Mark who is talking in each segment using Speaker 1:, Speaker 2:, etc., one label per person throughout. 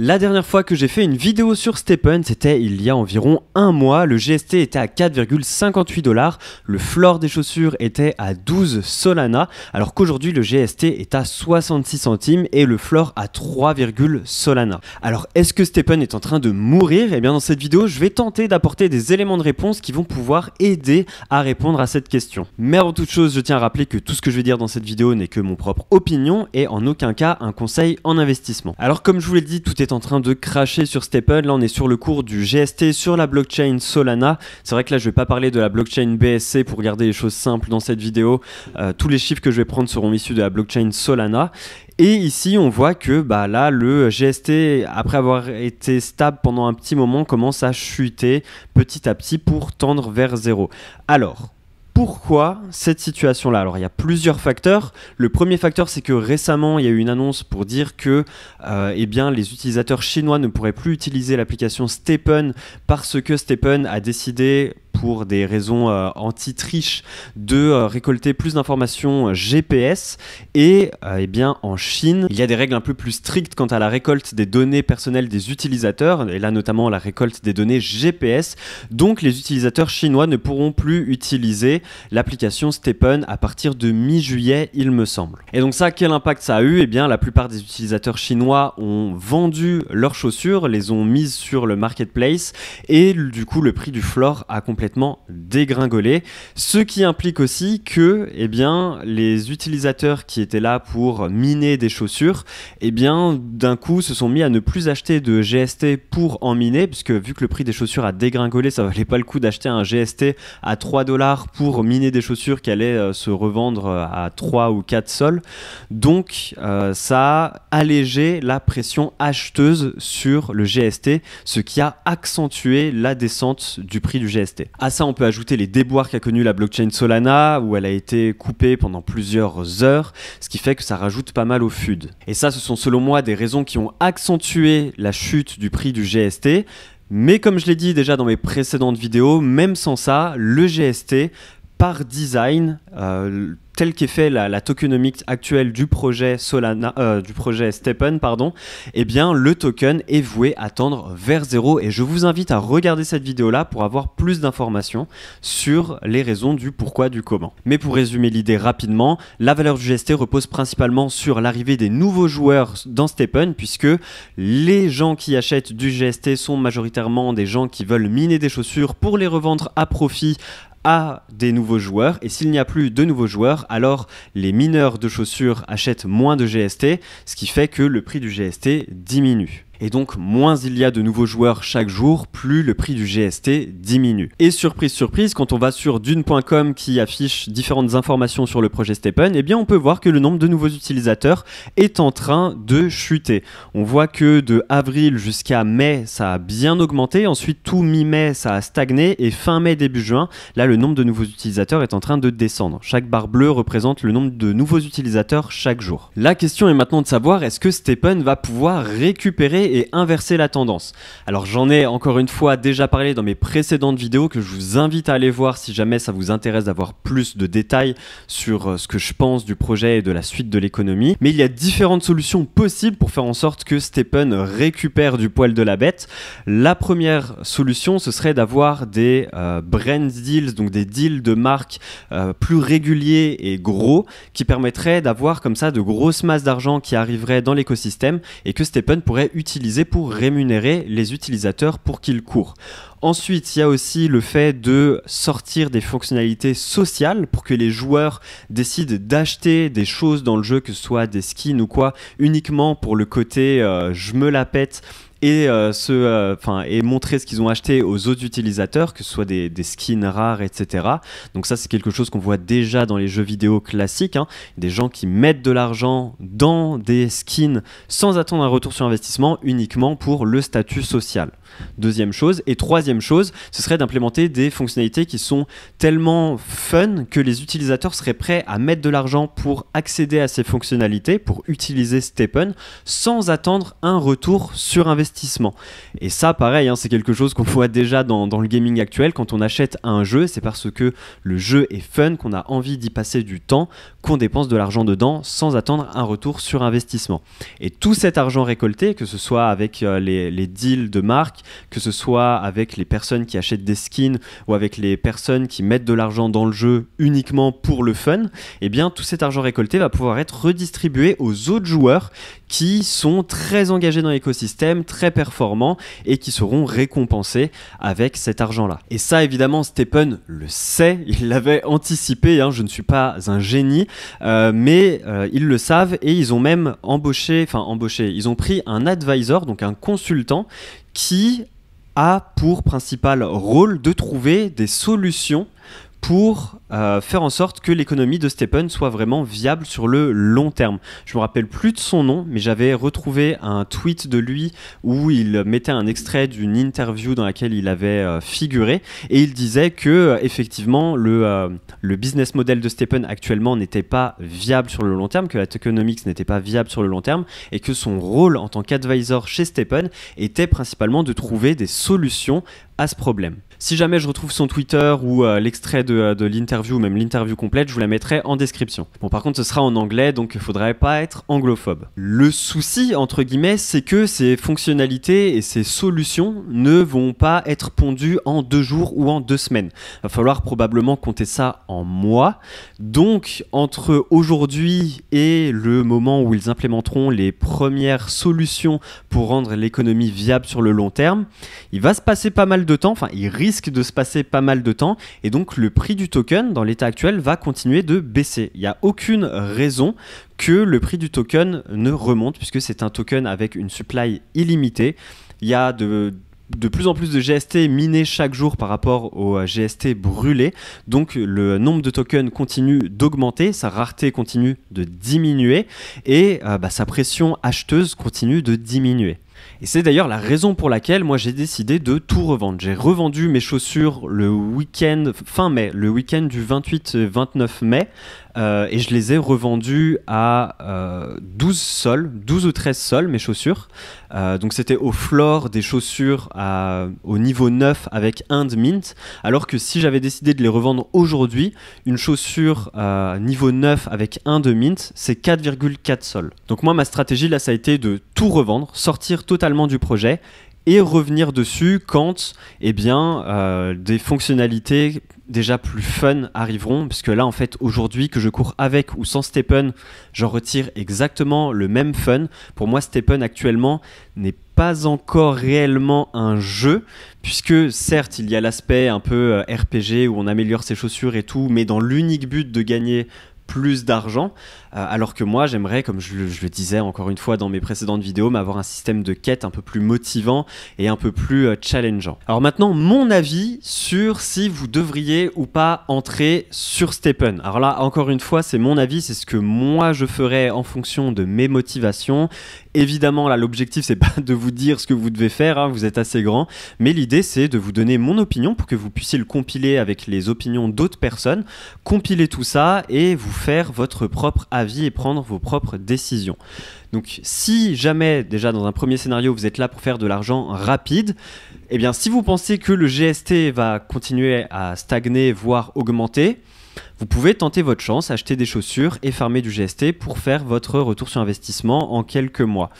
Speaker 1: La dernière fois que j'ai fait une vidéo sur STEPN, c'était il y a environ un mois. Le GST était à 4,58$, le floor des chaussures était à 12 Solana, alors qu'aujourd'hui le GST est à 66 centimes et le floor à 3, Solana. Alors est-ce que STEPN est en train de mourir? Eh bien dans cette vidéo, je vais tenter d'apporter des éléments de réponse qui vont pouvoir aider à répondre à cette question. Mais avant toute chose, je tiens à rappeler que tout ce que je vais dire dans cette vidéo n'est que mon propre opinion et en aucun cas un conseil en investissement. Alors comme je vous l'ai dit, tout est en train de cracher sur STEPN. Là on est sur le cours du GST sur la blockchain Solana. C'est vrai que là je vais pas parler de la blockchain BSC pour garder les choses simples dans cette vidéo. Tous les chiffres que je vais prendre seront issus de la blockchain Solana. Et ici on voit que là le GST, après avoir été stable pendant un petit moment, commence à chuter petit à petit pour tendre vers zéro. Alors pourquoi cette situation-là? Alors il y a plusieurs facteurs. Le premier facteur, c'est que récemment il y a eu une annonce pour dire que les utilisateurs chinois ne pourraient plus utiliser l'application STEPN parce que STEPN a décidé, pour des raisons anti-triche, de récolter plus d'informations GPS et en Chine, il y a des règles un peu plus strictes quant à la récolte des données personnelles des utilisateurs et là notamment la récolte des données GPS. Donc les utilisateurs chinois ne pourront plus utiliser l'application STEPN à partir de mi-juillet, il me semble. Et donc ça, quel impact ça a eu? Eh bien la plupart des utilisateurs chinois ont vendu leurs chaussures, les ont mises sur le marketplace et du coup le prix du floor a complètement dégringolé, ce qui implique aussi que les utilisateurs qui étaient là pour miner des chaussures, d'un coup se sont mis à ne plus acheter de GST pour en miner, puisque vu que le prix des chaussures a dégringolé, ça valait pas le coup d'acheter un GST à 3$ pour miner des chaussures qui allaient se revendre à 3 ou 4 sols. Donc ça a allégé la pression acheteuse sur le GST, ce qui a accentué la descente du prix du GST. À ça, on peut ajouter les déboires qu'a connu la blockchain Solana, où elle a été coupée pendant plusieurs heures, ce qui fait que ça rajoute pas mal au FUD. Et ça, ce sont selon moi des raisons qui ont accentué la chute du prix du GST. Mais comme je l'ai dit déjà dans mes précédentes vidéos, même sans ça, le GST, par design, tel qu'est fait la tokenomics actuelle du projet STEPN, le token est voué à tendre vers zéro et je vous invite à regarder cette vidéo là pour avoir plus d'informations sur les raisons du pourquoi, du comment. Mais pour résumer l'idée rapidement, la valeur du GST repose principalement sur l'arrivée des nouveaux joueurs dans STEPN, puisque les gens qui achètent du GST sont majoritairement des gens qui veulent miner des chaussures pour les revendre à profit à des nouveaux joueurs, et s'il n'y a plus de nouveaux joueurs, alors les mineurs de chaussures achètent moins de GST, ce qui fait que le prix du GST diminue. Et donc, moins il y a de nouveaux joueurs chaque jour, plus le prix du GST diminue. Et surprise, surprise, quand on va sur dune.com qui affiche différentes informations sur le projet STEPN, on peut voir que le nombre de nouveaux utilisateurs est en train de chuter. On voit que de avril jusqu'à mai, ça a bien augmenté. Ensuite, tout mi-mai, ça a stagné. Et fin mai, début juin, là, le nombre de nouveaux utilisateurs est en train de descendre. Chaque barre bleue représente le nombre de nouveaux utilisateurs chaque jour. La question est maintenant de savoir, est-ce que STEPN va pouvoir récupérer et inverser la tendance? Alors j'en ai encore une fois déjà parlé dans mes précédentes vidéos que je vous invite à aller voir si jamais ça vous intéresse d'avoir plus de détails sur ce que je pense du projet et de la suite de l'économie. Mais il y a différentes solutions possibles pour faire en sorte que STEPN récupère du poil de la bête. La première solution, ce serait d'avoir des brand deals, donc des deals de marque plus réguliers et gros, qui permettraient d'avoir comme ça de grosses masses d'argent qui arriveraient dans l'écosystème et que STEPN pourrait utiliser pour rémunérer les utilisateurs pour qu'ils courent. Ensuite, il y a aussi le fait de sortir des fonctionnalités sociales pour que les joueurs décident d'acheter des choses dans le jeu, que ce soit des skins ou quoi, uniquement pour le côté je me la pète et montrer ce qu'ils ont acheté aux autres utilisateurs, que ce soit des skins rares, etc. Donc ça, c'est quelque chose qu'on voit déjà dans les jeux vidéo classiques, des gens qui mettent de l'argent dans des skins sans attendre un retour sur investissement, uniquement pour le statut social. Deuxième chose. Et troisième chose, ce serait d'implémenter des fonctionnalités qui sont tellement fun que les utilisateurs seraient prêts à mettre de l'argent pour accéder à ces fonctionnalités, pour utiliser STEPN, sans attendre un retour sur investissement. investissement. Et ça, pareil, hein, c'est quelque chose qu'on voit déjà dans le gaming actuel. Quand on achète un jeu, c'est parce que le jeu est fun, qu'on a envie d'y passer du temps, qu'on dépense de l'argent dedans sans attendre un retour sur investissement. Et tout cet argent récolté, que ce soit avec les deals de marque, que ce soit avec les personnes qui achètent des skins ou avec les personnes qui mettent de l'argent dans le jeu uniquement pour le fun, eh bien tout cet argent récolté va pouvoir être redistribué aux autres joueurs qui sont très engagés dans l'écosystème, très performants et qui seront récompensés avec cet argent-là. Et ça, évidemment, Stephen le sait, il l'avait anticipé, hein, je ne suis pas un génie, mais ils le savent et ils ont même ils ont pris un advisor, donc un consultant qui a pour principal rôle de trouver des solutions pour faire en sorte que l'économie de Stephen soit vraiment viable sur le long terme. Je me rappelle plus de son nom, mais j'avais retrouvé un tweet de lui où il mettait un extrait d'une interview dans laquelle il avait figuré et il disait que effectivement le business model de Stephen actuellement n'était pas viable sur le long terme, que la tokenomics n'était pas viable sur le long terme et que son rôle en tant qu'advisor chez Stephen était principalement de trouver des solutions à ce problème. Si jamais je retrouve son Twitter ou l'extrait de l'interview ou même l'interview complète, je vous la mettrai en description. Bon, par contre, ce sera en anglais, donc il ne faudrait pas être anglophobe. Le souci, entre guillemets, c'est que ces fonctionnalités et ces solutions ne vont pas être pondues en 2 jours ou en 2 semaines. Il va falloir probablement compter ça en mois. Donc, entre aujourd'hui et le moment où ils implémenteront les premières solutions pour rendre l'économie viable sur le long terme, il va se passer pas mal de temps, enfin, il risque de se passer pas mal de temps, et donc le prix du token dans l'état actuel va continuer de baisser. Il n'y a aucune raison que le prix du token ne remonte, puisque c'est un token avec une supply illimitée. Il y a de plus en plus de GST minés chaque jour par rapport aux GST brûlés, donc le nombre de tokens continue d'augmenter, sa rareté continue de diminuer et sa pression acheteuse continue de diminuer. Et c'est d'ailleurs la raison pour laquelle moi j'ai décidé de tout revendre. J'ai revendu mes chaussures le week-end fin mai, le week-end du 28-29 mai, et je les ai revendues à 12 ou 13 sols, mes chaussures. Donc c'était au floor des chaussures au niveau 9 avec Ind Mint, alors que si j'avais décidé de les revendre aujourd'hui, une chaussure niveau 9 avec Ind Mint, c'est 4,4 sols. Donc moi ma stratégie là ça a été de tout revendre, sortir totalement du projet et revenir dessus quand des fonctionnalités déjà plus fun arriveront, puisque là en fait aujourd'hui que je cours avec ou sans Stephen, j'en retire exactement le même fun. Pour moi Stephen actuellement n'est pas encore réellement un jeu, puisque certes il y a l'aspect un peu RPG où on améliore ses chaussures et tout, mais dans l'unique but de gagner plus d'argent, alors que moi j'aimerais, comme je le disais encore une fois dans mes précédentes vidéos, avoir un système de quête un peu plus motivant et un peu plus challengeant. Alors maintenant mon avis sur si vous devriez ou pas entrer sur Stephen. Alors là encore une fois c'est mon avis, c'est ce que moi je ferais en fonction de mes motivations. Évidemment là l'objectif c'est pas de vous dire ce que vous devez faire, hein, vous êtes assez grand, mais l'idée c'est de vous donner mon opinion pour que vous puissiez le compiler avec les opinions d'autres personnes, compiler tout ça et vous faire votre propre avis et prendre vos propres décisions. Donc si jamais déjà dans un premier scénario vous êtes là pour faire de l'argent rapide, eh bien si vous pensez que le GST va continuer à stagner voire augmenter, vous pouvez tenter votre chance, acheter des chaussures et farmer du GST pour faire votre retour sur investissement en quelques mois.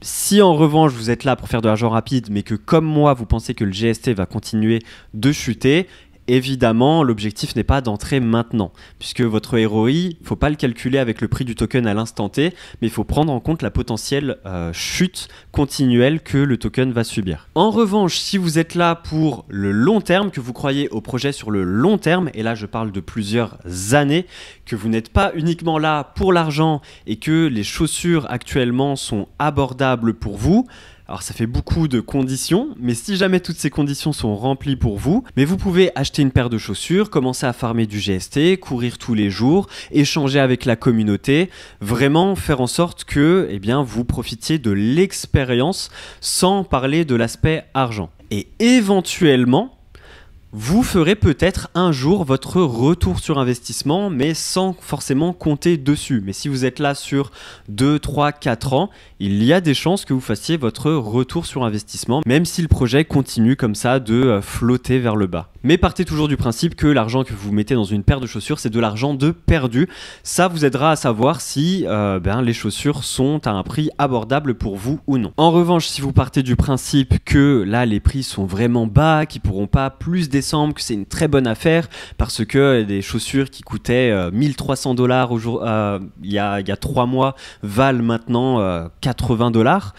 Speaker 1: Si en revanche vous êtes là pour faire de l'argent rapide mais que comme moi vous pensez que le GST va continuer de chuter, évidemment, l'objectif n'est pas d'entrer maintenant, puisque votre ROI, il ne faut pas le calculer avec le prix du token à l'instant T, mais il faut prendre en compte la potentielle chute continuelle que le token va subir. En revanche, si vous êtes là pour le long terme, que vous croyez au projet sur le long terme, et là je parle de plusieurs années, que vous n'êtes pas uniquement là pour l'argent et que les chaussures actuellement sont abordables pour vous, alors ça fait beaucoup de conditions, mais si jamais toutes ces conditions sont remplies pour vous, mais vous pouvez acheter une paire de chaussures, commencer à farmer du GST, courir tous les jours, échanger avec la communauté, vraiment faire en sorte que vous profitiez de l'expérience sans parler de l'aspect argent. Et éventuellement, Vous ferez peut-être un jour votre retour sur investissement, mais sans forcément compter dessus. Mais si vous êtes là sur 2, 3, 4 ans, il y a des chances que vous fassiez votre retour sur investissement, même si le projet continue comme ça de flotter vers le bas. Mais partez toujours du principe que l'argent que vous mettez dans une paire de chaussures, c'est de l'argent de perdu. Ça vous aidera à savoir si les chaussures sont à un prix abordable pour vous ou non. En revanche, si vous partez du principe que là, les prix sont vraiment bas, qu'ils ne pourront pas plus descendre, que c'est une très bonne affaire, parce que des chaussures qui coûtaient 1 300$ il y a 3 mois valent maintenant 80$.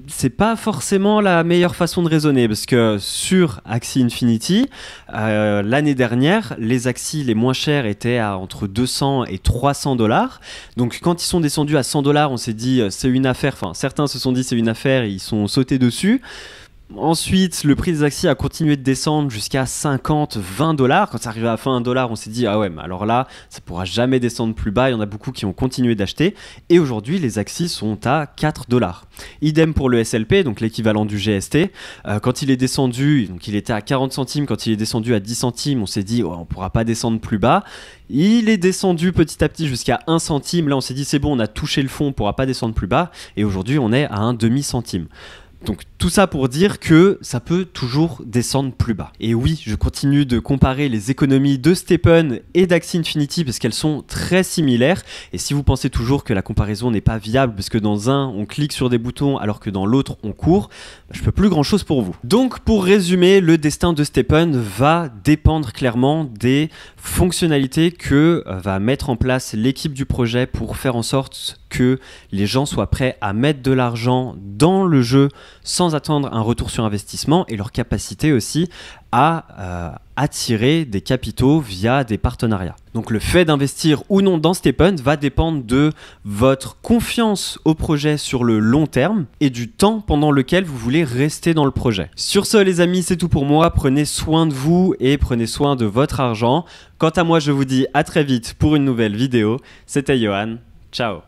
Speaker 1: C'est pas forcément la meilleure façon de raisonner, parce que sur Axie Infinity, l'année dernière, les Axie les moins chers étaient à entre 200 et 300$. Donc quand ils sont descendus à 100$, on s'est dit c'est une affaire, enfin certains se sont dit c'est une affaire et ils sont sautés dessus. Ensuite, le prix des Axie a continué de descendre jusqu'à 50, 20$. Quand ça arrivait à fin $1, on s'est dit ah ouais, mais alors là, ça pourra jamais descendre plus bas. Il y en a beaucoup qui ont continué d'acheter. Et aujourd'hui, les Axie sont à 4$. Idem pour le SLP, donc l'équivalent du GST. Quand il est descendu, donc il était à 40 centimes. Quand il est descendu à 10 centimes, on s'est dit oh, on pourra pas descendre plus bas. Il est descendu petit à petit jusqu'à 1 centime. Là, on s'est dit c'est bon, on a touché le fond, on pourra pas descendre plus bas. Et aujourd'hui, on est à un demi-centime. Donc tout ça pour dire que ça peut toujours descendre plus bas. Et oui, je continue de comparer les économies de STEPN et d'Axie Infinity parce qu'elles sont très similaires. Et si vous pensez toujours que la comparaison n'est pas viable parce que dans un, on clique sur des boutons alors que dans l'autre, on court, je peux plus grand chose pour vous. Donc pour résumer, le destin de STEPN va dépendre clairement des fonctionnalités que va mettre en place l'équipe du projet pour faire en sorte que les gens soient prêts à mettre de l'argent dans le jeu sans attendre un retour sur investissement, et leur capacité aussi à attirer des capitaux via des partenariats. Donc le fait d'investir ou non dans STEPN va dépendre de votre confiance au projet sur le long terme et du temps pendant lequel vous voulez rester dans le projet. Sur ce les amis, c'est tout pour moi. Prenez soin de vous et prenez soin de votre argent. Quant à moi, je vous dis à très vite pour une nouvelle vidéo. C'était Johan. Ciao.